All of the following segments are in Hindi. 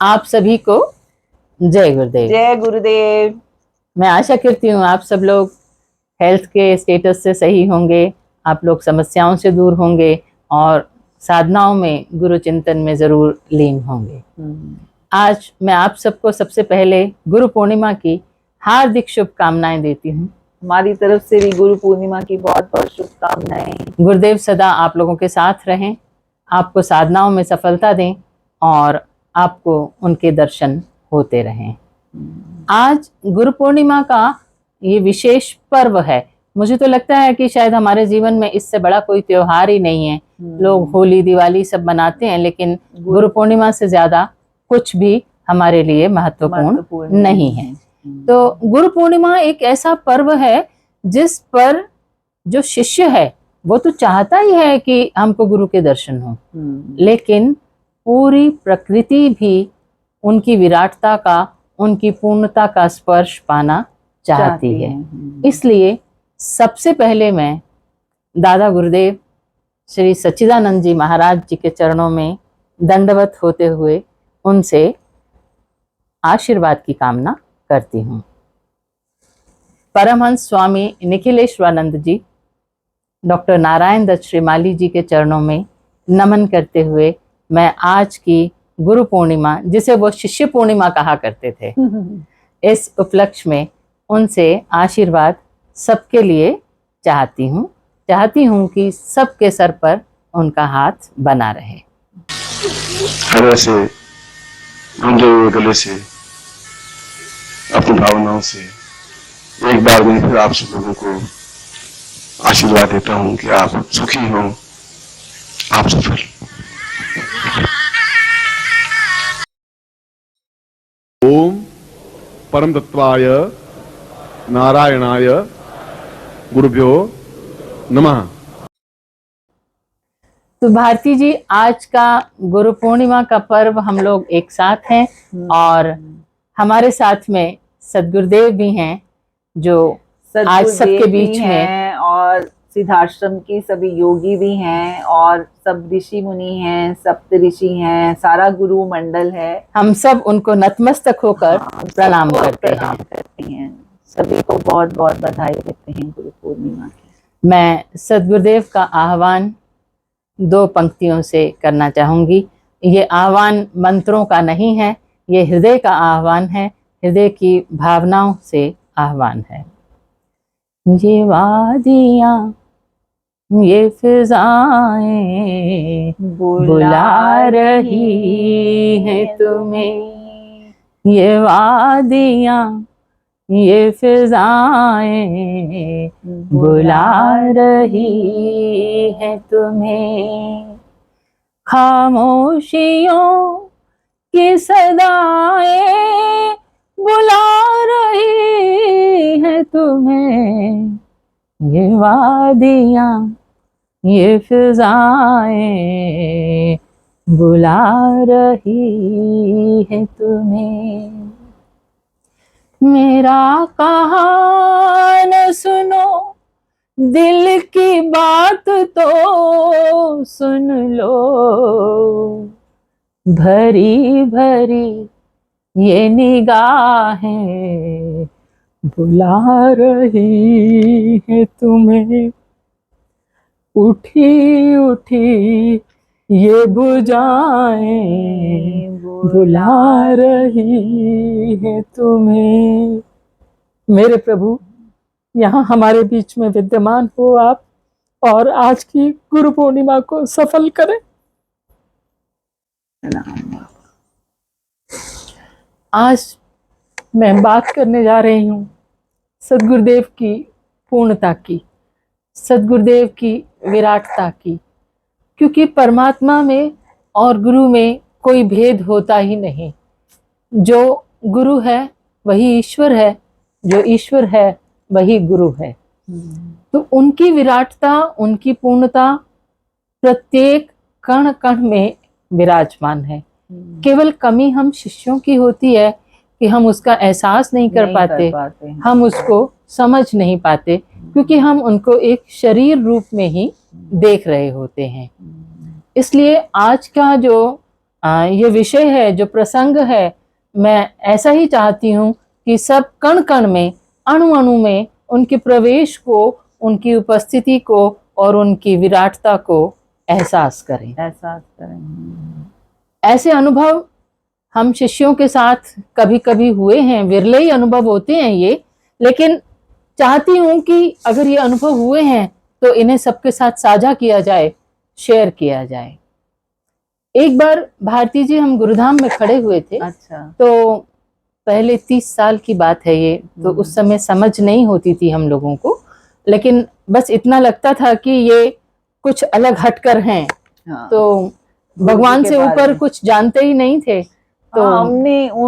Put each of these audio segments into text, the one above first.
आप सभी को जय गुरुदेव। जय गुरुदेव। मैं आशा करती हूँ आप सब लोग हेल्थ के स्टेटस से सही होंगे, आप लोग समस्याओं से दूर होंगे और साधनाओं में गुरु चिंतन में जरूर लीन होंगे। आज मैं आप सबको सबसे पहले गुरु पूर्णिमा की हार्दिक शुभकामनाएं देती हूँ। हमारी तरफ से भी गुरु पूर्णिमा की बहुत बहुत शुभकामनाएं। गुरुदेव सदा आप लोगों के साथ रहें, आपको साधनाओं में सफलता दें और आपको उनके दर्शन होते रहें। आज गुरु पूर्णिमा का ये विशेष पर्व है। मुझे तो लगता है कि शायद हमारे जीवन में इससे बड़ा कोई त्योहार ही नहीं है। लोग होली दिवाली सब मनाते हैं, लेकिन गुरु पूर्णिमा से ज्यादा कुछ भी हमारे लिए महत्वपूर्ण नहीं है। तो गुरु पूर्णिमा एक ऐसा पर्व है जिस पर जो शिष्य है वो तो चाहता ही है कि हमको गुरु के दर्शन हो, लेकिन पूरी प्रकृति भी उनकी विराटता का, उनकी पूर्णता का स्पर्श पाना चाहती है। इसलिए सबसे पहले मैं दादा गुरुदेव श्री सच्चिदानंद जी महाराज जी के चरणों में दंडवत होते हुए उनसे आशीर्वाद की कामना करती हूँ। परमहंस स्वामी निखिलेश्वरानंद जी, डॉक्टर नारायण दत्त श्रीमाली जी के चरणों में नमन करते हुए मैं आज की गुरु पूर्णिमा, जिसे वो शिष्य पूर्णिमा कहा करते थे, इस उपलक्ष्य में उनसे आशीर्वाद सबके लिए चाहती हूँ कि सबके सर पर उनका हाथ बना रहे। हृदय से, गूंजे हुए गले से, अपनी भावनाओं से एक बार मैं फिर आप सब लोगों को आशीर्वाद देता हूं कि आप सुखी हो, आप सफल। ओम परम तत्वाय नारायणाय गुरुभ्यो नमः। तो भारती जी, आज का गुरु पूर्णिमा का पर्व हम लोग एक साथ हैं और हमारे साथ में सद्गुरुदेव भी हैं जो आज सबके बीच में, और सिद्धाश्रम की सभी योगी भी हैं और सब ऋषि मुनि हैं, सप्त ऋषि हैं, सारा गुरु मंडल है। हम सब उनको नतमस्तक होकर प्रणाम करते हैं। सभी को बहुत बहुत बधाई देते हैं गुरु पूर्णिमा की। मैं सद्गुरुदेव का आह्वान दो पंक्तियों से करना चाहूंगी। ये आह्वान मंत्रों का नहीं है, ये हृदय का आह्वान है, हृदय की भावनाओं से आह्वान है। ये वादियाँ, ये फिजाएं बुला रही है तुम्हें, ये वादियाँ, ये फिजाएं बुला रही है तुम्हें, खामोशियों की सदाएं बुला रही है तुम्हें, ये वादियाँ, ये फिजाएं बुला रही है तुम्हें। मेरा कहा न सुनो, दिल की बात तो सुन लो, भरी भरी ये निगाहें बुला रही है तुम्हें, उठी उठी ये बुझाएं बुला रही है तुम्हें। मेरे प्रभु, यहाँ हमारे बीच में विद्यमान हो आप और आज की गुरु पूर्णिमा को सफल करें। आज मैं बात करने जा रही हूँ सद्गुरुदेव की पूर्णता की, सद्गुरुदेव की विराटता की, क्योंकि परमात्मा में और गुरु में कोई भेद होता ही नहीं। जो गुरु है वही ईश्वर है, जो ईश्वर है वही गुरु है। तो उनकी विराटता, उनकी पूर्णता प्रत्येक कण कण में विराजमान है। केवल कमी हम शिष्यों की होती है कि हम उसका एहसास नहीं कर पाते, हम उसको समझ नहीं पाते, क्योंकि हम उनको एक शरीर रूप में ही देख रहे होते हैं। इसलिए आज का जो ये विषय है, जो प्रसंग है, मैं ऐसा ही चाहती हूँ कि सब कण कण में, अणु अणु में उनके प्रवेश को, उनकी उपस्थिति को और उनकी विराटता को एहसास करें। एहसास करें। ऐसे अनुभव हम शिष्यों के साथ कभी कभी हुए हैं, विरले ही अनुभव होते हैं ये, लेकिन चाहती हूँ कि अगर ये अनुभव हुए हैं तो इन्हें सबके साथ साझा किया जाए, शेयर किया जाए। एक बार भारती जी, हम गुरुधाम में खड़े हुए थे। अच्छा। तो पहले 30 साल की बात है ये, तो उस समय समझ नहीं होती थी हम लोगों को, लेकिन बस इतना लगता था कि ये कुछ अलग हटकर हैं। हाँ। तो भगवान से ऊपर कुछ जानते ही नहीं थे। तो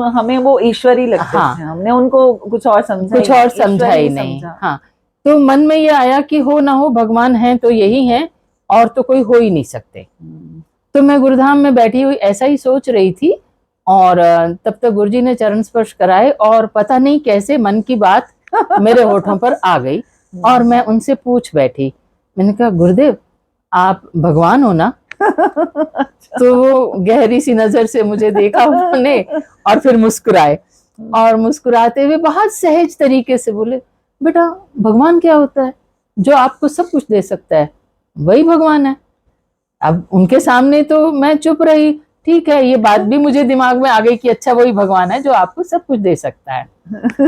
हमें वो ईश्वरी लगते हाँ, थे। हमने उनको कुछ और समझा ही नहीं। हाँ, तो मन में ये आया कि हो ना हो भगवान हैं तो यही हैं, और तो कोई हो ही नहीं सकते। तो मैं गुरुधाम में बैठी हुई ऐसा ही सोच रही थी, और तब तक गुरुजी ने चरण स्पर्श कराए, और पता नहीं कैसे मन की बात मेरे होठों पर आ गई, और मैं उनसे पूछ बैठी। मैंने कहा, गुरुदेव आप भगवान हो ना? तो वो गहरी सी नजर से मुझे देखा उन्होंने, और फिर मुस्कुराए, और मुस्कुराते हुए बहुत सहज तरीके से बोले, बेटा भगवान क्या होता है? जो आपको सब कुछ दे सकता है वही भगवान है। अब उनके सामने तो मैं चुप रही। ठीक है, ये बात भी मुझे दिमाग में आ गई कि अच्छा वही भगवान है जो आपको सब कुछ दे सकता है,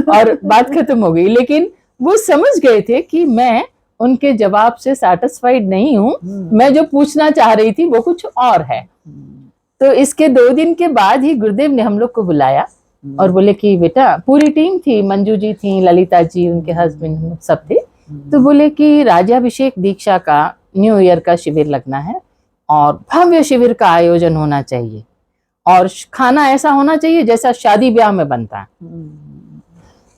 और बात खत्म हो गई। लेकिन वो समझ गए थे कि मैं उनके जवाब से सैटिस्फाइड नहीं हूँ, मैं जो पूछना चाह रही थी वो कुछ और है। तो इसके 2 दिन के बाद ही गुरुदेव ने हम लोग को बुलाया और बोले कि बेटा, पूरी टीम थी, मंजू जी थी, ललिता जी, उनके हस्बैंड, सब थे। तो बोले कि राज्याभिषेक दीक्षा का न्यू ईयर का शिविर लगना है, और भव्य शिविर का आयोजन होना चाहिए, और खाना ऐसा होना चाहिए जैसा शादी ब्याह में बनता है।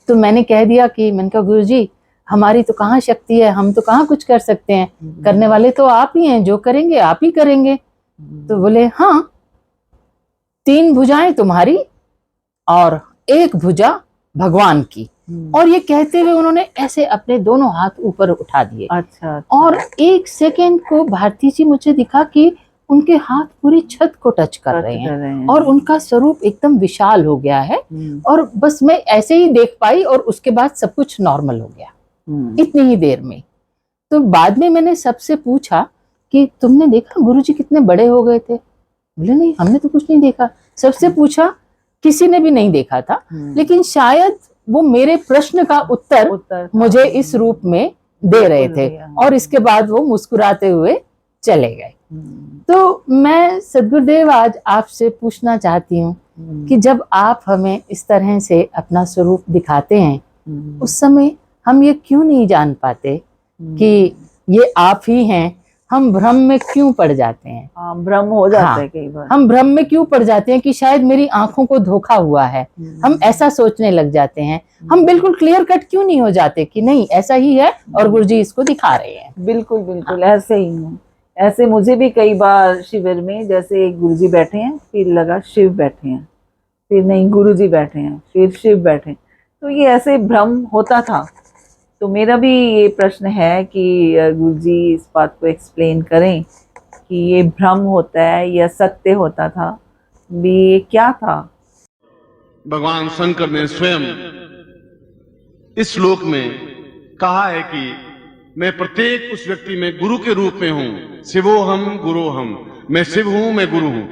तो मैंने कह दिया कि, मैंने कहा गुरुजी हमारी तो कहाँ शक्ति है, हम तो कहाँ कुछ कर सकते हैं, करने वाले तो आप ही हैं, जो करेंगे आप ही करेंगे। तो बोले हाँ, 3 भुजाएं तुम्हारी और 1 भुजा भगवान की। और ये कहते हुए उन्होंने ऐसे अपने दोनों हाथ ऊपर उठा दिए। अच्छा। और 1 सेकेंड को भारती जी मुझे दिखा कि उनके हाथ पूरी छत को टच कर रहे हैं, और उनका स्वरूप एकदम विशाल हो गया है। और बस मैं ऐसे ही देख पाई, और उसके बाद सब कुछ नॉर्मल हो गया इतनी ही देर में। तो बाद में मैंने सबसे पूछा कि तुमने देखा गुरुजी कितने बड़े हो गए थे? बोले नहीं, हमने तो कुछ नहीं देखा। सबसे पूछा, किसी ने भी नहीं देखा था, लेकिन शायद वो मेरे प्रश्न का उत्तर मुझे इस रूप में दे रहे थे, और इसके बाद वो मुस्कुराते हुए चले गए। तो मैं सद्गुरुदेव आज आपसे पूछना चाहती हूँ कि जब आप हमें इस तरह से अपना स्वरूप दिखाते हैं, उस समय हम ये क्यों नहीं जान पाते कि ये आप ही हैं? हम भ्रम में क्यों पड़ जाते हैं? भ्रम हो जाता है कई बार। हम भ्रम में क्यों पड़ जाते हैं कि शायद मेरी आंखों को धोखा हुआ है, हम ऐसा सोचने लग जाते हैं। हम बिल्कुल क्लियर कट क्यों नहीं हो जाते कि नहीं ऐसा ही है और गुरुजी इसको दिखा रहे हैं? बिल्कुल बिल्कुल ऐसे ही हूँ। ऐसे मुझे भी कई बार शिविर में, जैसे गुरुजी बैठे हैं, फिर लगा शिव बैठे हैं, फिर नहीं गुरुजी बैठे हैं, फिर शिव बैठे हैं, तो ये ऐसे भ्रम होता था। तो मेरा भी ये प्रश्न है कि गुरुजी इस बात को एक्सप्लेन करें कि ये भ्रम होता है या सत्य होता था, भी क्या था? भगवान शंकर ने स्वयं इस श्लोक में कहा है कि मैं प्रत्येक उस व्यक्ति में गुरु के रूप में हूं। शिवो हम गुरु हम, मैं शिव हूं, मैं गुरु हूं।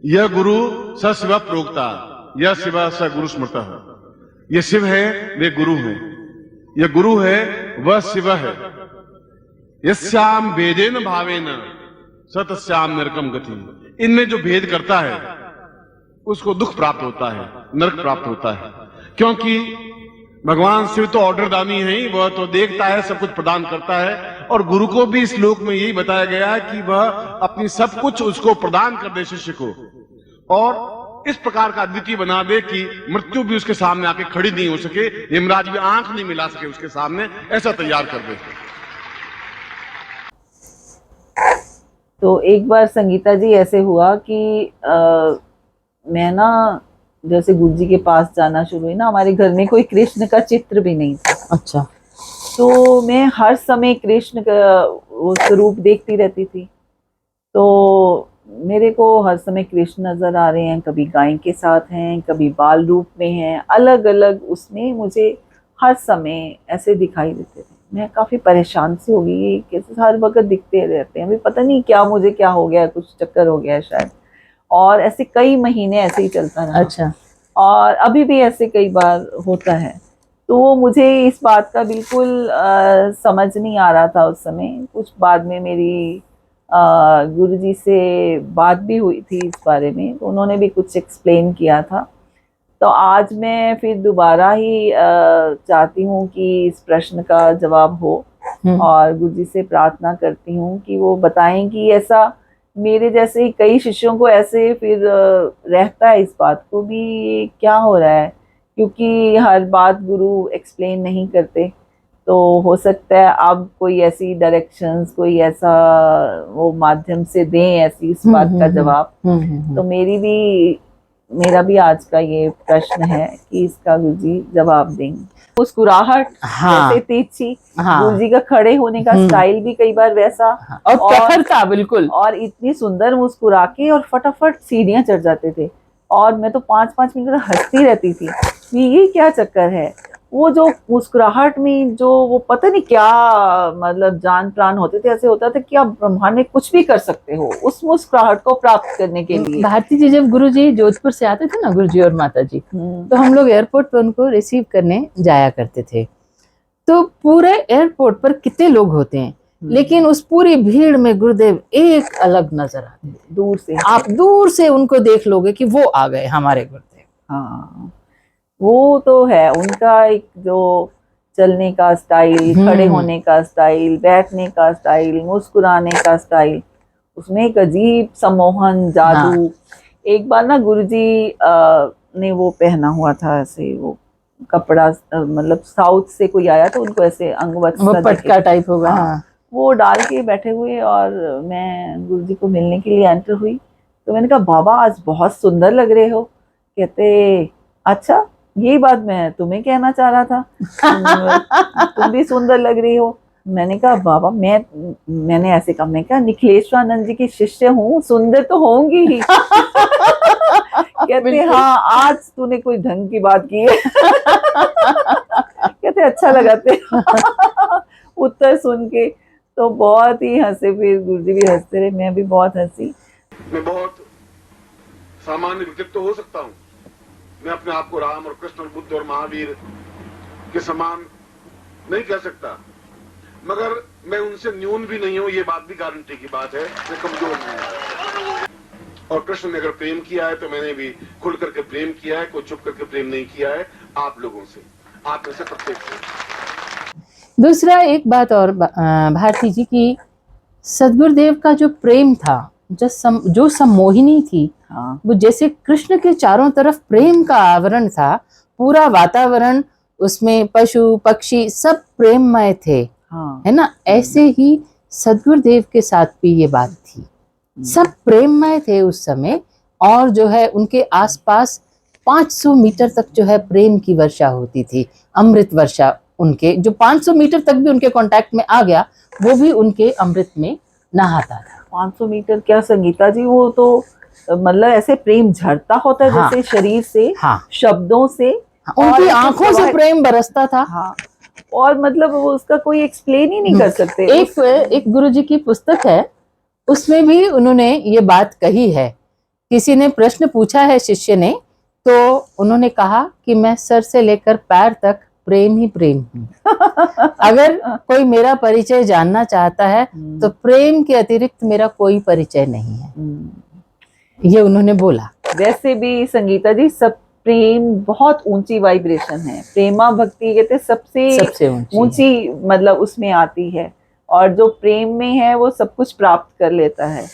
यह गुरु स शिव प्रोक्ता, यह शिव स गुरु स्मृतः। यह शिव है, वे गुरु हैं। यह गुरु है, वह शिव है। यस्याम भेदेन भावेन सतस्याम नरकम गति। इनमें जो भेद करता है उसको दुख प्राप्त होता है, नरक प्राप्त होता है। क्योंकि भगवान शिव तो ऑर्डर दानी है ही, वह तो देखता है, सब कुछ प्रदान करता है। और गुरु को भी इस श्लोक में यही बताया गया है कि वह अपनी सब कुछ उसको प्रदान कर दे शिष्य को, और इस प्रकार का अद्वितीय बना दे कि मृत्यु भी उसके सामने आके खड़ी नहीं हो सके, यमराज भी आंख नहीं मिला सके उसके सामने, ऐसा तैयार कर दे। तो एक बार संगीता जी ऐसे हुआ कि मैं ना जैसे गुरुजी के पास जाना शुरू हुई ना, हमारे घर में कोई कृष्ण का चित्र भी नहीं था। अच्छा। तो मैं हर समय कृष्ण का वो स्वरूप देखती रहती थी। तो मेरे को हर समय कृष्ण नजर आ रहे हैं, कभी गाय के साथ हैं, कभी बाल रूप में हैं, अलग अलग उसमें मुझे हर समय ऐसे दिखाई देते थे। मैं काफी परेशान सी हो गई, ये कैसे हर वक्त दिखते रहते हैं, अभी पता नहीं क्या मुझे क्या हो गया, कुछ चक्कर हो गया है शायद। और ऐसे कई महीने ऐसे ही चलता रहा। अच्छा। और अभी भी ऐसे कई बार होता है। तो मुझे इस बात का बिल्कुल समझ नहीं आ रहा था उस समय। कुछ बाद में मेरी गुरुजी से बात भी हुई थी इस बारे में, तो उन्होंने भी कुछ एक्सप्लेन किया था। तो आज मैं फिर दोबारा ही चाहती हूँ कि इस प्रश्न का जवाब हो, और गुरुजी से प्रार्थना करती हूँ कि वो बताएं कि ऐसा मेरे जैसे कई शिष्यों को ऐसे फिर रहता है इस बात को भी क्या हो रहा है, क्योंकि हर बात गुरु एक्सप्लेन नहीं करते। तो हो सकता है अब कोई ऐसी डायरेक्शंस, कोई ऐसा वो माध्यम से दें ऐसी इस बात का जवाब। तो मेरा भी आज का ये प्रश्न है कि इसका गुरुजी जवाब देंगे। मुस्कुराहट जैसे तिरछी, गुरुजी का खड़े होने का स्टाइल भी कई बार वैसा, और प्रखर था बिल्कुल, और इतनी सुंदर मुस्कुरा के और फटाफट सीढ़ियां चढ़ जाते थे। और मैं तो 5-5 मिनट हंसती रहती थी कि ये क्या चक्कर है। वो जो मुस्कुराहट में जो वो पता नहीं क्या मतलब जान प्राण होते थे, ऐसे होता था कि आप ब्रह्मांड में कुछ भी कर सकते हो उस मुस्कुराहट को प्राप्त करने के लिए। भारती जी जब गुरुजी जोधपुर से आते थे ना, गुरुजी और माता जी, तो हम लोग एयरपोर्ट पर उनको रिसीव करने जाया करते थे। तो पूरे एयरपोर्ट पर कितने लोग होते हैं, लेकिन उस पूरी भीड़ में गुरुदेव एक अलग नजर आते थे। दूर से आप दूर से उनको देख लोगे कि वो आ गए हमारे गुरुदेव। हाँ, वो तो है उनका एक जो चलने का स्टाइल, खड़े होने का स्टाइल, बैठने का स्टाइल, मुस्कुराने का स्टाइल, उसमें एक अजीब सम्मोहन जादू। एक बार ना गुरुजी ने वो पहना हुआ था ऐसे, वो कपड़ा मतलब साउथ से कोई आया तो उनको ऐसे अंगवस्त्र, पटका टाइप होगा। हाँ। वो डाल के बैठे हुए, और मैं गुरुजी को मिलने के लिए एंटर हुई। तो मैंने कहा बाबा आज बहुत सुंदर लग रहे हो। कहते अच्छा, यही बात मैं तुम्हें कहना चाह रहा था, तुम भी सुंदर लग रही हो। मैंने कहा बाबा मैंने ऐसे कहा, मैं क्या निखिलेश्वरानंद जी की शिष्य हूँ, सुंदर तो होंगी ही। कहते हाँ आज तूने कोई ढंग की बात की है। कहते अच्छा लगा तेरा उत्तर सुन के। तो बहुत ही हंसे, फिर गुरुजी भी हंसते रहे, मैं भी बहुत हंसी। मैं बहुत सामान्य व्यक्तित्व हो सकता हूँ, मैं अपने आप को राम और कृष्ण और बुद्ध और महावीर के समान नहीं कह सकता, मगर मैं उनसे न्यून भी नहीं हूं, ये बात भी गारंटी की बात है। मैं कमजोर नहीं हूं, और कृष्ण ने अगर प्रेम किया है तो मैंने भी खुल करके प्रेम किया है, कोई चुप करके प्रेम नहीं किया है आप लोगों से, आप में से प्रत्येक से। दूसरा एक बात और भारती जी की, सदगुरुदेव का जो प्रेम था, जो सम्मोहिनी थी, वो जैसे कृष्ण के चारों तरफ प्रेम का आवरण था, पूरा वातावरण उसमें पशु पक्षी सब प्रेममय थे, है ना। ऐसे ही सदगुरुदेव के साथ भी ये बात थी, सब प्रेममय थे उस समय। और जो है उनके आसपास 500 मीटर तक जो है प्रेम की वर्षा होती थी, अमृत वर्षा। उनके जो 500 मीटर तक भी उनके कांटेक्ट में आ गया, वो भी उनके अमृत में नहाता था। 500 मीटर क्या संगीता जी, वो तो मतलब ऐसे प्रेम झरता होता है जैसे शरीर से, शब्दों से, उनकी आंखों से प्रेम बरसता था। और मतलब वो उसका कोई एक्सप्लेन ही नहीं कर सकते। एक गुरुजी की पुस्तक है, उसमें भी उन्होंने ये बात कही है। किसी ने प्रश्न पूछा है शिष्य ने, तो उन्होंने कहा कि मैं सर से लेकर पैर तक प्रेम ही प्रेम हूँ। अगर कोई मेरा परिचय जानना चाहता है तो प्रेम के अतिरिक्त मेरा कोई परिचय नहीं है, ये उन्होंने बोला। वैसे भी संगीता जी सब प्रेम बहुत ऊंची वाइब्रेशन है, प्रेमा भक्ति कहते सबसे ऊंची मतलब उसमें आती है, और जो प्रेम में है वो सब कुछ प्राप्त कर लेता है।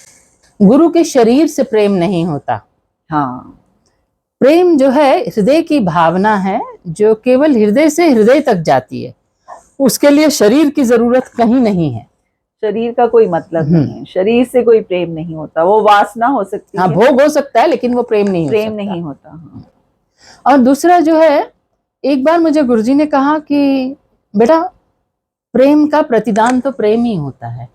गुरु के शरीर से प्रेम नहीं होता। हाँ, प्रेम जो है हृदय की भावना है, जो केवल हृदय से हृदय तक जाती है, उसके लिए शरीर की जरूरत कहीं नहीं है। शरीर का कोई मतलब नहीं है, शरीर से कोई प्रेम नहीं होता। वो वासना हो सकती है, भोग हो सकता है, लेकिन वो प्रेम नहीं होता। और दूसरा जो है, एक बार मुझे गुरुजी ने कहा कि बेटा प्रेम का प्रतिदान तो प्रेम ही होता है,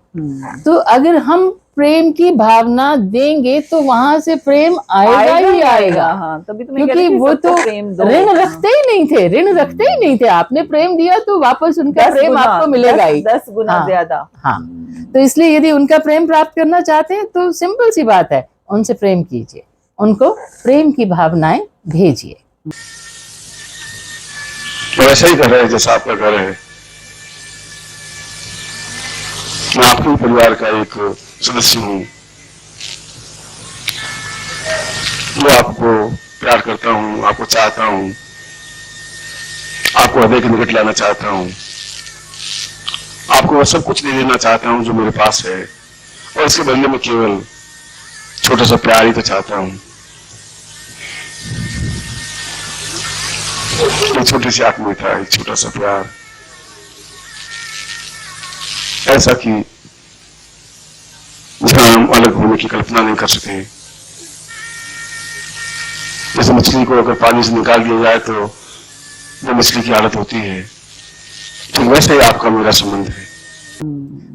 तो अगर हम प्रेम की भावना देंगे तो वहां से प्रेम आएगा ही आएगा। हाँ, तभी तो मैं कह क्योंकि रही थी वो सबको तो प्रेम दो। ऋण रखते ही नहीं थे, ऋण रखते ही नहीं थे। आपने प्रेम दिया तो वापस उनका प्रेम आपको मिलेगा ही 10 गुना हाँ, ज्यादा। हाँ। तो इसलिए यदि उनका प्रेम प्राप्त करना चाहते हैं तो सिंपल सी बात है, उनसे प्रेम कीजिए, उनको प्रेम की भावनाएं भेजिए। वैसा ही कर रहे हैं जैसा आपका घर है। मैं आपके ही परिवार का एक सदस्य हूँ, जो आपको प्यार करता हूँ, आपको चाहता हूँ, आपको हृदय के निकट लाना चाहता हूँ, आपको सब कुछ दे देना चाहता हूँ जो मेरे पास है, और इसके बदले में केवल छोटा सा प्यार ही तो चाहता हूँ। एक छोटी सी आत्मीयता, एक छोटा सा प्यार, ऐसा कि जहां हम अलग होने की कल्पना नहीं कर सके। जैसे मछली को अगर पानी से निकाल दिया जाए तो जो मछली की हालत होती है, तो वैसे ही आपका मेरा संबंध है।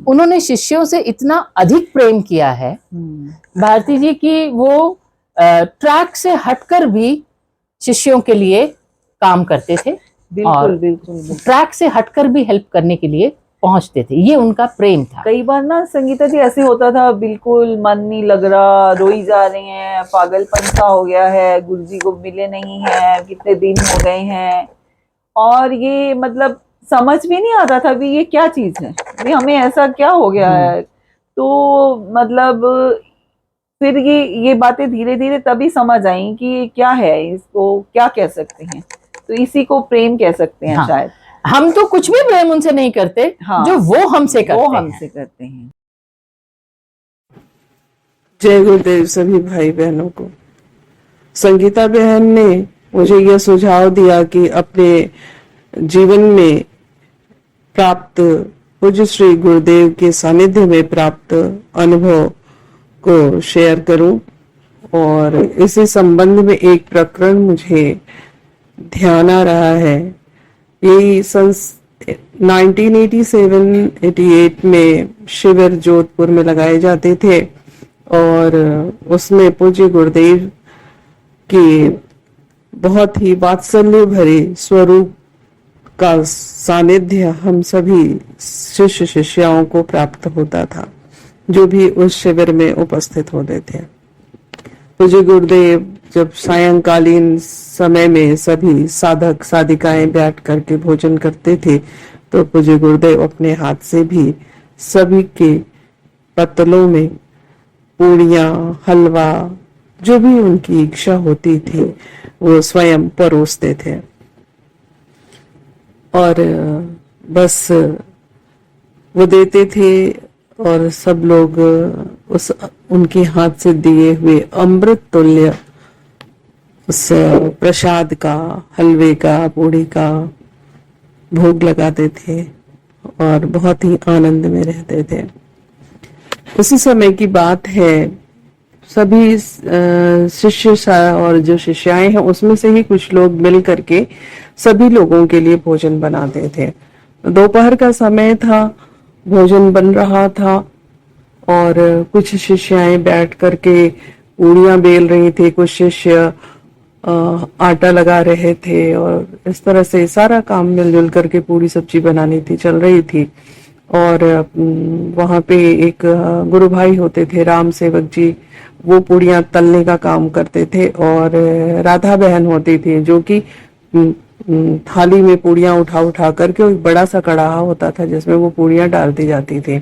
उन्होंने शिष्यों से इतना अधिक प्रेम किया है भारती जी की वो ट्रैक से हटकर भी शिष्यों के लिए काम करते थे। बिल्कुल बिल्कुल। ट्रैक से हटकर भी हेल्प करने के लिए पहुंचते थे, ये उनका प्रेम था। कई बार ना संगीता जी ऐसे होता था, बिल्कुल मन नहीं लग रहा, रोई जा रहे हैं, पागलपन सा हो गया है, गुरुजी को मिले नहीं है, कितने दिन हो गए हैं, और ये मतलब समझ में नहीं आता था भी ये क्या चीज है, भी हमें ऐसा क्या हो गया है। तो मतलब फिर ये बातें धीरे धीरे तभी समझ आई कि ये क्या है, इसको क्या कह सकते हैं। तो इसी को प्रेम कह सकते हैं। हाँ, शायद हम तो कुछ भी प्रेम उनसे नहीं करते। हाँ, जो वो हमसे करते हैं। जय गुरुदेव सभी भाई बहनों को। संगीता बहन ने मुझे यह सुझाव दिया कि अपने जीवन में प्राप्त पूज्य श्री गुरुदेव के सानिध्य में प्राप्त अनुभव को शेयर करूं, और इसी संबंध में एक प्रकरण मुझे ध्यान आ रहा है। यही 1987-88 में शिविर जोधपुर में लगाए जाते थे, और उसमें पूज्य गुरुदेव की बहुत ही वात्सल्य भरे स्वरूप का सानिध्य हम सभी शिष्य शिष्याओं को प्राप्त होता था, जो भी उस शिविर में उपस्थित होते थे। पूज्य गुरुदेव जब सायंकालीन समय में सभी साधक साधिकाएं बैठ करके भोजन करते थे, तो पूज्य गुरुदेव अपने हाथ से भी सभी के पत्तलों में पूड़ियां, हलवा, जो भी उनकी इच्छा होती थी वो स्वयं परोसते थे। और बस वो देते थे, और सब लोग उस उनके हाथ से दिए हुए अमृत तुल्य उस प्रसाद का, हलवे का, पूड़ी का भोग लगाते थे और बहुत ही आनंद में रहते थे। उसी समय की बात है, सभी शिष्य और जो शिष्याएं हैं उसमें से ही कुछ लोग मिल करके सभी लोगों के लिए भोजन बनाते थे। दोपहर का समय था, भोजन बन रहा था, और कुछ शिष्याएं बैठ करके पूड़ियां बेल रही थी, कुछ शिष्य आटा लगा रहे थे, और इस तरह से सारा काम मिलजुल करके पूरी सब्जी बनानी थी, चल रही थी। और वहां पे एक गुरु भाई होते थे, राम सेवक जी, वो पूड़ियां तलने का काम करते थे, और राधा बहन होती थी जो कि थाली में पूड़ियां उठा उठा करके एक बड़ा सा कड़ाहा होता था जिसमें वो पूड़ियां डाल दी जाती थी।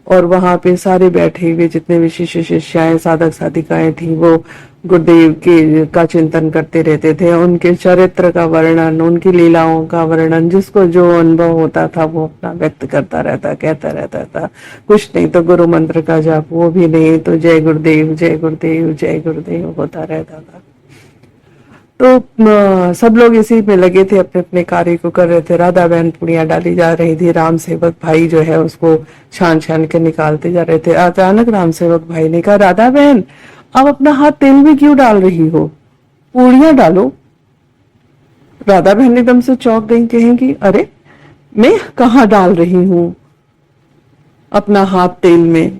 और वहां पे सारे बैठे हुए जितने भी शिष्य शिष्याएं, साधक साधिकाएं थी, वो गुरुदेव के का चिंतन करते रहते थे, उनके चरित्र का वर्णन, उनकी लीलाओं का वर्णन, जिसको जो अनुभव होता था वो अपना व्यक्त करता रहता, कहता रहता था। कुछ नहीं तो गुरु मंत्र का जाप, वो भी नहीं तो जय गुरुदेव जय गुरुदेव जय गुरुदेव होता रहता था। तो सब लोग इसी में लगे थे, अपने अपने कार्य को कर रहे थे। राधा बहन पुड़ियां डाली जा रही थी, राम सेवक भाई जो है उसको छान छान के निकालते जा रहे थे। अचानक राम सेवक भाई ने कहा, राधा बहन आप अपना हाथ तेल में क्यों डाल रही हो, पूड़ियां डालो। राधा बहन एकदम से चौंक गई, कहेंगी अरे मैं कहाँ डाल रही हूँ। अपना हाथ तेल में,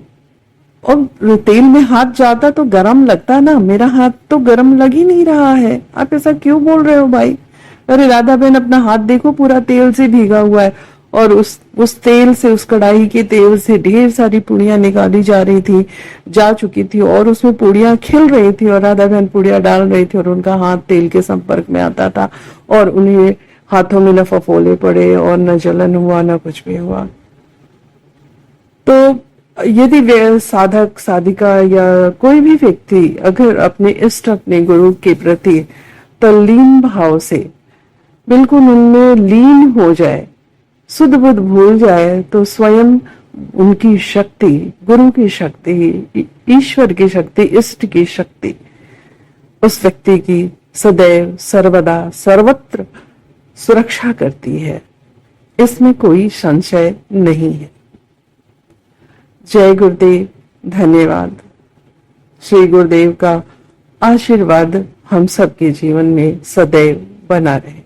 और तेल में हाथ जाता तो गरम लगता ना, मेरा हाथ तो गरम लग ही नहीं रहा है, आप ऐसा क्यों बोल रहे हो भाई? अरे राधा बहन अपना हाथ देखो पूरा तेल से भीगा हुआ है, और उस तेल से, उस कढ़ाई के तेल से ढेर सारी पूड़ियां निकाली जा चुकी थी, और उसमें पूड़ियां खिल रही थी, और राधा बहन पूड़ियां डाल रही थी, और उनका हाथ तेल के संपर्क में आता था, और उन्हें हाथों में न फफोले पड़े और न जलन हुआ, न कुछ भी हुआ। तो यदि वे साधक साधिका या कोई भी व्यक्ति अगर अपने इष्ट, अपने गुरु के प्रति तल्लीन भाव से बिल्कुल उनमें लीन हो जाए, सुध बुध भूल जाए, तो स्वयं उनकी शक्ति, गुरु की शक्ति, ईश्वर की शक्ति, इष्ट की शक्ति उस व्यक्ति की सदैव सर्वदा सर्वत्र सुरक्षा करती है, इसमें कोई संशय नहीं है। जय गुरुदेव, धन्यवाद। श्री गुरुदेव का आशीर्वाद हम सबके जीवन में सदैव बना रहे।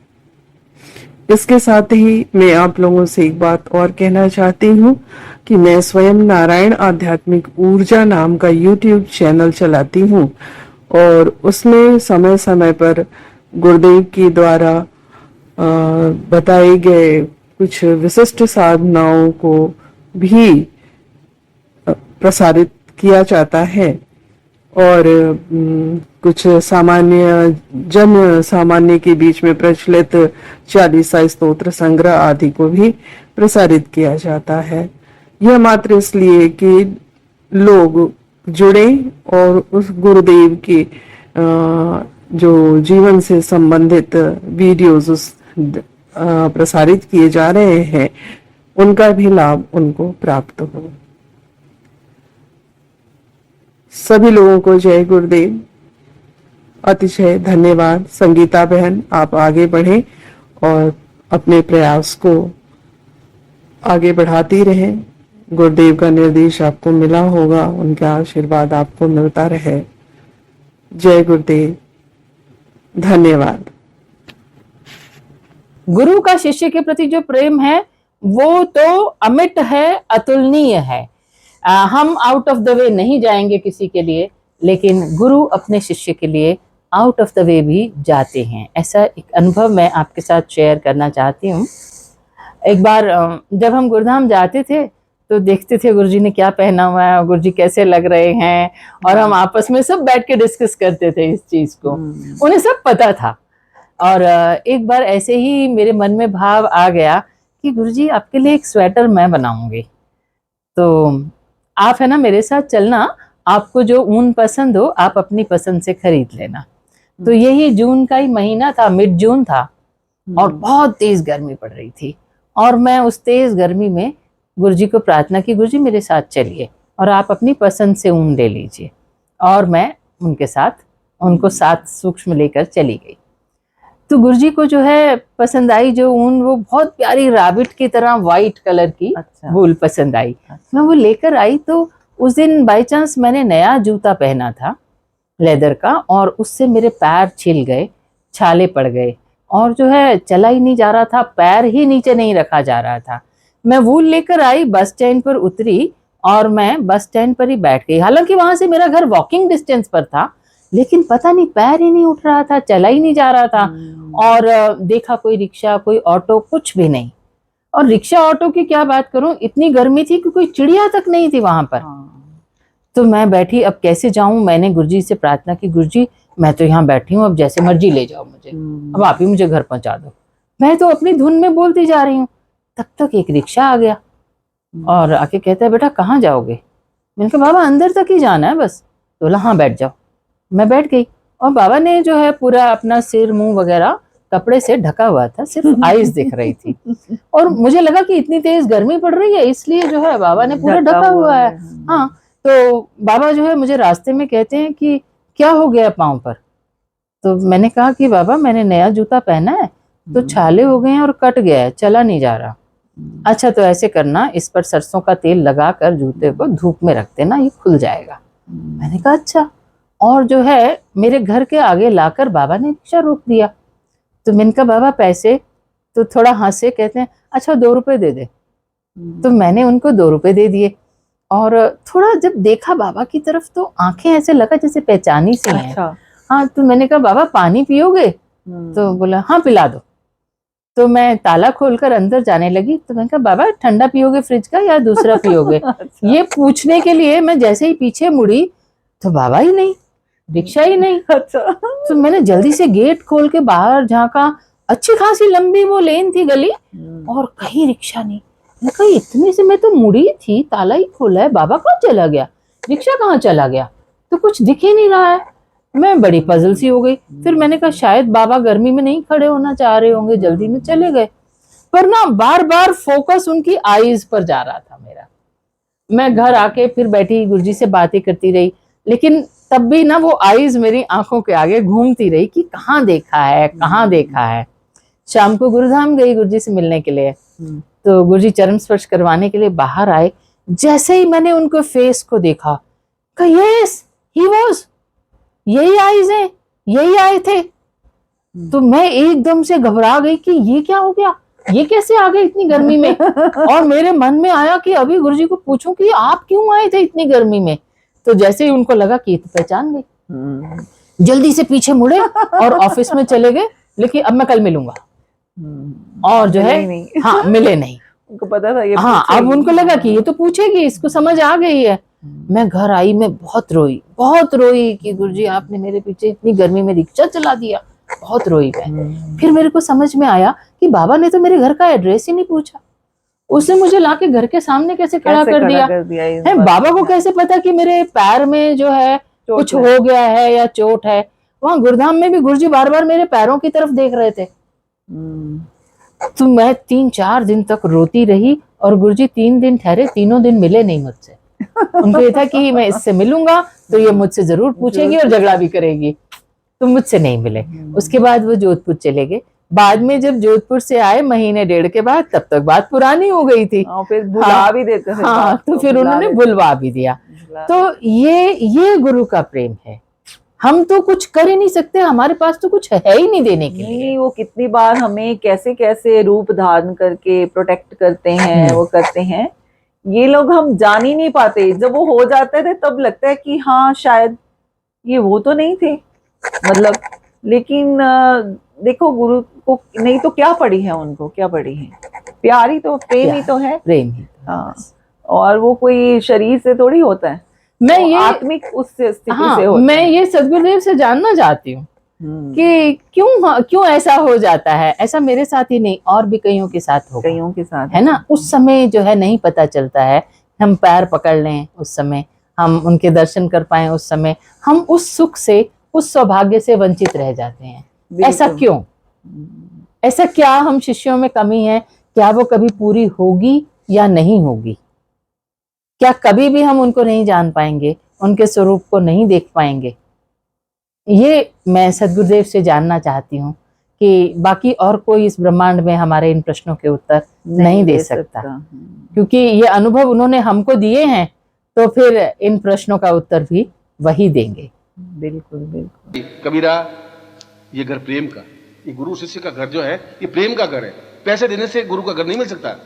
इसके साथ ही मैं आप लोगों से एक बात और कहना चाहती हूँ कि मैं स्वयं नारायण आध्यात्मिक ऊर्जा नाम का YouTube चैनल चलाती हूँ, और उसमें समय समय पर गुरुदेव की द्वारा बताए गए कुछ विशिष्ट साधनाओं को भी प्रसारित किया जाता है, और कुछ सामान्य के बीच में प्रचलित 40 स्तोत्र संग्रह आदि को भी प्रसारित किया जाता है। यह मात्र इसलिए कि लोग जुड़े और उस गुरुदेव के जो जीवन से संबंधित वीडियोस प्रसारित किए जा रहे हैं उनका भी लाभ उनको प्राप्त हो। सभी लोगों को जय गुरुदेव, अतिशय धन्यवाद। संगीता बहन, आप आगे बढ़ें और अपने प्रयास को आगे बढ़ाती रहें। गुरुदेव का निर्देश आपको मिला होगा, उनका आशीर्वाद आपको मिलता रहे। जय गुरुदेव, धन्यवाद। गुरु का शिष्य के प्रति जो प्रेम है वो तो अमिट है, अतुलनीय है। हम आउट ऑफ द वे नहीं जाएंगे किसी के लिए, लेकिन गुरु अपने शिष्य के लिए आउट ऑफ द वे भी जाते हैं। ऐसा एक अनुभव मैं आपके साथ शेयर करना चाहती हूँ। एक बार जब हम गुरुधाम जाते थे तो देखते थे गुरुजी ने क्या पहना हुआ है, गुरुजी कैसे लग रहे हैं, और हम आपस में सब बैठ के डिस्कस करते थे इस चीज को। उन्हें सब पता था। और एक बार ऐसे ही मेरे मन में भाव आ गया कि गुरुजी आपके लिए एक स्वेटर मैं बनाऊंगी, तो आप है ना मेरे साथ चलना, आपको जो ऊन पसंद हो आप अपनी पसंद से खरीद लेना। तो यही जून का ही महीना था, मिड जून था, और बहुत तेज गर्मी पड़ रही थी। और मैं उस तेज गर्मी में गुरुजी को प्रार्थना की, गुरुजी मेरे साथ चलिए और आप अपनी पसंद से ऊन ले लीजिए। और मैं उनको साथ सूक्ष्म लेकर चली गई। तो गुरुजी को जो है पसंद आई जो ऊन, वो बहुत प्यारी रैबिट की तरह व्हाइट कलर की वूल पसंद आई। मैं वो लेकर आई। तो उस दिन बाय चांस मैंने नया जूता पहना था लेदर का, और उससे मेरे पैर छिल गए, छाले पड़ गए, और जो है चला ही नहीं जा रहा था, पैर ही नीचे नहीं रखा जा रहा था। मैं वूल लेकर आई, बस स्टैंड पर उतरी और मैं बस स्टैंड पर ही बैठ गई। हालांकि वहां से मेरा घर वॉकिंग डिस्टेंस पर था, लेकिन पता नहीं पैर ही नहीं उठ रहा था, चला ही नहीं जा रहा था। और देखा कोई रिक्शा, कोई ऑटो, कुछ भी नहीं। और रिक्शा ऑटो की क्या बात करूं, इतनी गर्मी थी कि कोई चिड़िया तक नहीं थी वहां पर। तो मैं बैठी, अब कैसे जाऊं। मैंने गुरुजी से प्रार्थना की, गुरुजी मैं तो यहाँ बैठी हूँ, अब जैसे मर्जी ले जाओ मुझे, अब आप ही मुझे घर पहुंचा दो। मैं तो अपनी धुन में बोलती जा रही हूँ। तब तक एक रिक्शा आ गया और आके कहता है, बेटा कहाँ जाओगे? मैंने कहा बाबा अंदर तक ही जाना है बस। तो बोला हाँ बैठ जाओ। मैं बैठ गई और बाबा ने जो है पूरा अपना सिर मुंह वगैरह कपड़े से ढका हुआ था, सिर्फ आईज दिख रही थी। और मुझे लगा कि इतनी तेज गर्मी पड़ रही है इसलिए जो है बाबा ने पूरा ढका हुआ है। हाँ, तो बाबा जो है मुझे रास्ते में कहते हैं कि क्या हो गया पाँव पर? तो मैंने कहा कि बाबा मैंने नया जूता पहना है तो छाले हो गए हैं और कट गया है, चला नहीं जा रहा। अच्छा तो ऐसे करना, इस पर सरसों का तेल लगाकर जूते को धूप में रख देना, ये खुल जाएगा। मैंने कहा अच्छा। और जो है मेरे घर के आगे लाकर बाबा ने रिक्शा रोक दिया। तो मैंने कहा बाबा पैसे? तो थोड़ा हंसे, कहते हैं अच्छा 2 रुपए दे दे। तो मैंने उनको 2 रुपए दे दिए और थोड़ा जब देखा बाबा की तरफ तो आंखें ऐसे लगा जैसे पहचानी सी हैं। अच्छा। हाँ, तो मैंने कहा बाबा पानी पियोगे? तो बोला हाँ पिला दो। तो मैं ताला खोलकर अंदर जाने लगी तो मैंने कहा बाबा ठंडा पियोगे फ्रिज का या दूसरा पियोगे? अच्छा। ये पूछने के लिए मैं जैसे ही पीछे मुड़ी तो बाबा ही नहीं, रिक्शा ही नहीं। अच्छा। तो मैंने जल्दी से गेट खोल के बाहर झांका, अच्छी खासी लंबी वो लेन थी गली और कहीं रिक्शा नहीं। मैं कहा इतने से मैं तो मुड़ी थी, ताला ही खोला है, बाबा कहाँ चला गया, रिक्शा कहाँ चला गया? तो कुछ दिख ही नहीं रहा है। मैं बड़ी पजल सी हो गई। फिर मैंने कहा शायद बाबा गर्मी में नहीं खड़े होना चाह रहे होंगे, जल्दी में चले गए। पर ना बार बार फोकस उनकी आईज पर जा रहा था मेरा। मैं घर आके फिर बैठी गुरुजी से बातें करती रही, लेकिन तब भी ना वो आईज मेरी आंखों के आगे घूमती रही कि कहाँ देखा है, कहाँ देखा है। शाम को गुरुधाम गई गुरुजी से मिलने के लिए, तो गुरुजी चरण स्पर्श करवाने के लिए बाहर आए। जैसे ही मैंने उनको फेस को देखा, कहा यस ही वाज, यही आईज हैं, यही आए थे। तो मैं एकदम से घबरा गई कि ये क्या हो गया, ये कैसे आ गए इतनी गर्मी में। और मेरे मन में आया कि अभी गुरुजी को पूछूं कि आप क्यों आए थे इतनी गर्मी में। तो जैसे ही उनको लगा कि ये तो पहचान गई, जल्दी से पीछे मुड़े और ऑफिस में चले गए। लेकिन अब मैं कल मिलूंगा, और जो है हाँ मिले नहीं। उनको पता था ये हाँ, अब उनको लगा कि ये तो पूछेगी, इसको समझ आ गई है। मैं घर आई, मैं बहुत रोई कि गुरुजी आपने मेरे पीछे इतनी गर्मी में रिक्शा चला दिया। बहुत रोई मैं। फिर मेरे को समझ में आया कि बाबा ने तो मेरे घर का एड्रेस ही नहीं पूछा, उसने मुझे लाके घर के सामने कैसे खड़ा कर दिया है। बाबा को कैसे पता कि मेरे पैर में जो है कुछ हो गया है या चोट है। वहां गुरुधाम में भी गुरुजी बार बार मेरे पैरों की तरफ देख रहे थे। तो मैं 3-4 दिन तक रोती रही और गुरुजी 3 दिन ठहरे, तीनों दिन मिले नहीं मुझसे। उनको ये था कि मैं इससे मिलूंगा तो ये मुझसे जरूर पूछेगी और झगड़ा भी करेगी, तो मुझसे नहीं मिले। उसके बाद वो जोधपुर चले गए। बाद में जब जोधपुर से आए महीने 1.5 के बाद, तब तक बात पुरानी हो गई थी। फिर भुला भी देते थे। हाँ, तो फिर उन्होंने भुलवा भी दिया। तो ये गुरु का प्रेम है। हम तो कुछ कर ही नहीं सकते, हमारे पास तो कुछ है ही नहीं देने के लिए। वो कितनी बार हमें कैसे कैसे रूप धारण करके प्रोटेक्ट करते हैं, वो करते हैं। ये लोग हम जान ही नहीं पाते। जब वो हो जाते थे तब लगता है कि हाँ शायद ये वो तो नहीं थे, मतलब। लेकिन देखो गुरु को नहीं तो क्या पड़ी है, उनको क्या पड़ी है, प्यार ही तो, प्रेम ही तो है। प्रेम ही तो। हाँ, और वो कोई शरीर से थोड़ी होता है, मैं ये आत्मिक उससे स्थिति हाँ, से होता मैं ये सदगुरुदेव से जानना चाहती हूँ कि क्यों ऐसा हो जाता है। ऐसा मेरे साथ ही नहीं, और भी कईयों के साथ होगा, कईयों के साथ है ना। उस समय जो है नहीं पता चलता है, हम पैर पकड़ लें उस समय, हम उनके दर्शन कर पाए उस समय, हम उस सुख से, उस सौभाग्य से वंचित रह जाते हैं। ऐसा क्यों? ऐसा क्या हम शिष्यों में कमी है? क्या वो कभी पूरी होगी या नहीं होगी? क्या कभी भी हम उनको नहीं जान पाएंगे, उनके स्वरूप को नहीं देख पाएंगे? ये मैं सदगुरुदेव से जानना चाहती हूँ कि बाकी और कोई इस ब्रह्मांड में हमारे इन प्रश्नों के उत्तर नहीं दे सकता। क्योंकि ये अनुभव उन्होंने हमको दिए हैं, तो फिर इन प्रश्नों का उत्तर भी वही देंगे। बिल्कुल बिल्कुल। कबीरा, ये घर प्रेम का, ये गुरु शिष्य का घर जो है ये प्रेम का घर है। पैसे देने से गुरु का घर नहीं मिल सकता।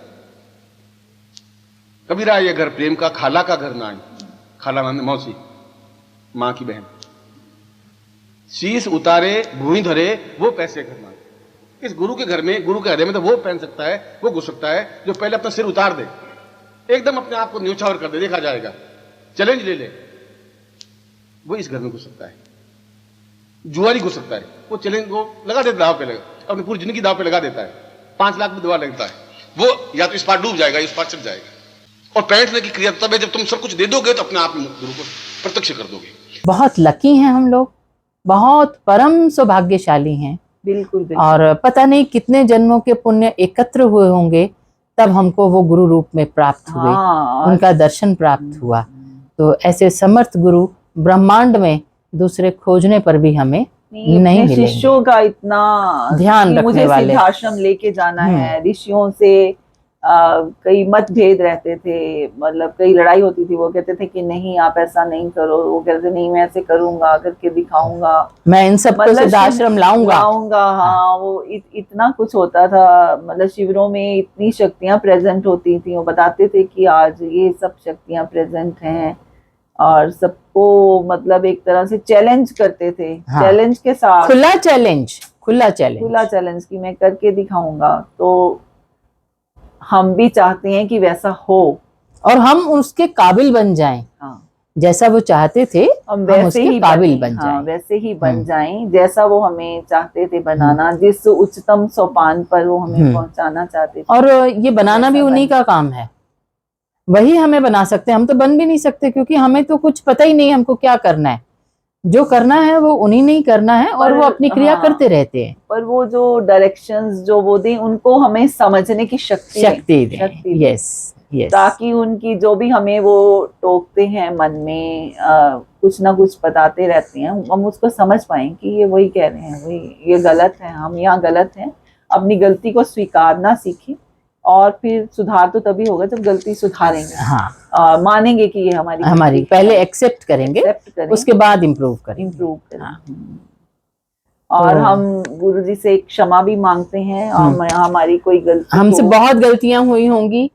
कबीरा, ये घर प्रेम का, खाला का घर ना है। खाला माने मौसी, मां की बहन। शीश उतारे भूमि धरे वो पैसे घर मांगे। इस गुरु के घर में, गुरु के हृदय में तो वो पहन सकता है, वो घुस सकता है जो पहले अपना सिर उतार दे, एकदम अपने आप को न्यौछावर कर दे, देखा जाएगा, चैलेंज ले ले, वो इस घर में घुस सकता है। जुआरी घुस सकता है, वो चैलेंज को लगा देता, दाव पे लगा, अपनी पूरी जिंदगी दाव पे लगा देता है। 5 लाख में दवा लगता है, वो या तो इस पार डूब जाएगा, इस पार चल जाएगा। और पैंठने की क्रिया तब है जब तुम सब कुछ दे दोगे तो अपने आप में गुरु को प्रत्यक्ष कर दोगे। बहुत लकी हैं हम लोग, बहुत परम सौभाग्यशाली हैं। बिल्कुल। और पता नहीं कितने जन्मों के पुण्य एकत्र हुए होंगे, तब हमको वो गुरु रूप में प्राप्त हुए, उनका दर्शन प्राप्त हुआ। तो ऐसे समर्थ गुरु ब्रह्मांड में दूसरे खोजने पर भी हमें नहीं मिलेंगे। शिष्यों का इतना ध्यान रखने मुझे वाले, सिद्धाश्रम लेके जाना है, ऋषियों से कई मतभेद रहते थे, मतलब कई लड़ाई होती थी। वो कहते थे कि नहीं आप ऐसा नहीं करो, वो कहते नहीं मैं ऐसे करूंगा, करके दिखाऊंगा, मैं इन सबको मतलब सिद्धाश्रम लाऊंगा। हाँ वो इतना कुछ होता था। मतलब शिविरों में इतनी शक्तियां प्रेजेंट होती थी। वो बताते थे कि आज ये सब शक्तियां प्रेजेंट हैं और सबको मतलब एक तरह से चैलेंज करते थे। हाँ। चैलेंज के साथ, खुला चैलेंज, खुला चैलेंज, खुला चैलेंज कि मैं करके दिखाऊंगा। तो हम भी चाहते हैं कि वैसा हो और हम उसके काबिल बन जाएं। हाँ, जैसा वो चाहते थे हम हम वैसे उसके ही काबिल बने, बन हाँ जाएं। वैसे ही बन जाएं जैसा वो हमें चाहते थे बनाना, जिस उच्चतम सोपान पर वो हमें पहुंचाना चाहते थे। और ये बनाना भी वैसा उन्हीं का काम है, वही हमें बना सकते हैं। हम तो बन भी नहीं सकते क्योंकि हमें तो कुछ पता ही नहीं हमको क्या करना है। जो करना है वो उन्हीं ने ही करना है और पर वो अपनी क्रिया हाँ, करते रहते हैं। पर वो जो डायरेक्शंस जो वो दें, उनको हमें समझने की शक्ति शक्ति दें, दें, यस यस। ताकि उनकी जो भी हमें वो टोकते हैं मन में, कुछ ना कुछ बताते रहते हैं, हम उसको समझ पाएं कि ये वही कह रहे हैं, वही ये गलत है, हम यहाँ गलत हैं। अपनी गलती को स्वीकारना सीखें और फिर सुधार तो तभी होगा जब गलती सुधारेंगे। हाँ, मानेंगे कि ये हमारी हमारी गलती पहले है, एक्सेप्ट करेंगे, एक्सेप्ट करें, उसके बाद इम्प्रूव करेंगे। इम्प्रूव करें। हाँ। और तो हम गुरुजी से क्षमा भी मांगते हैं और हमारी कोई गलती हमसे हो, बहुत गलतियां हुई होंगी।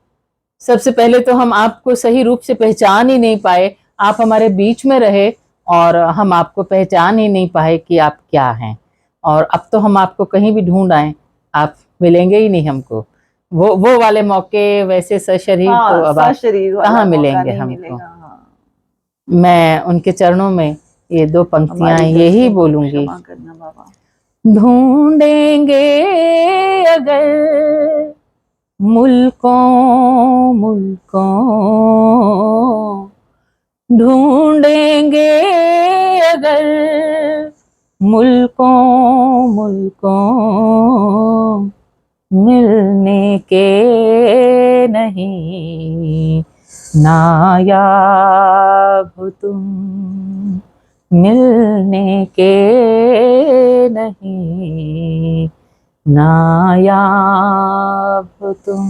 सबसे पहले तो हम आपको सही रूप से पहचान ही नहीं पाए। आप हमारे बीच में रहे और हम आपको पहचान ही नहीं पाए कि आप क्या हैं। और अब तो हम आपको कहीं भी ढूंढ आए, आप मिलेंगे ही नहीं हमको। वो वाले मौके वैसे सशरीर हाँ, तो अब आप सशरीर वाला कहाँ मौका मिलेंगे नहीं हमको। मिलेगा। हाँ, मैं उनके चरणों में ये दो पंक्तियां हमारी यही गलतियों को बोलूंगी। क्षमा करना बाबा। ढूंढेंगे अगर मुल्कों मुल्कों, ढूंढेंगे अगर मुल्कों मुल्कों, मिलने के नहीं नायाब हो तुम, मिलने के नहीं नायाब हो तुम,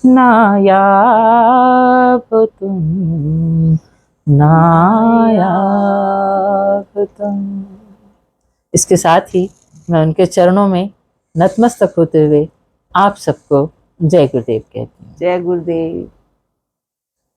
नायाब हो तुम, नायाब हो तुम। इसके साथ ही मैं उनके चरणों में नतमस्तक होते हुए आप सबको जय गुरुदेव कहती हूँ। जय गुरुदेव।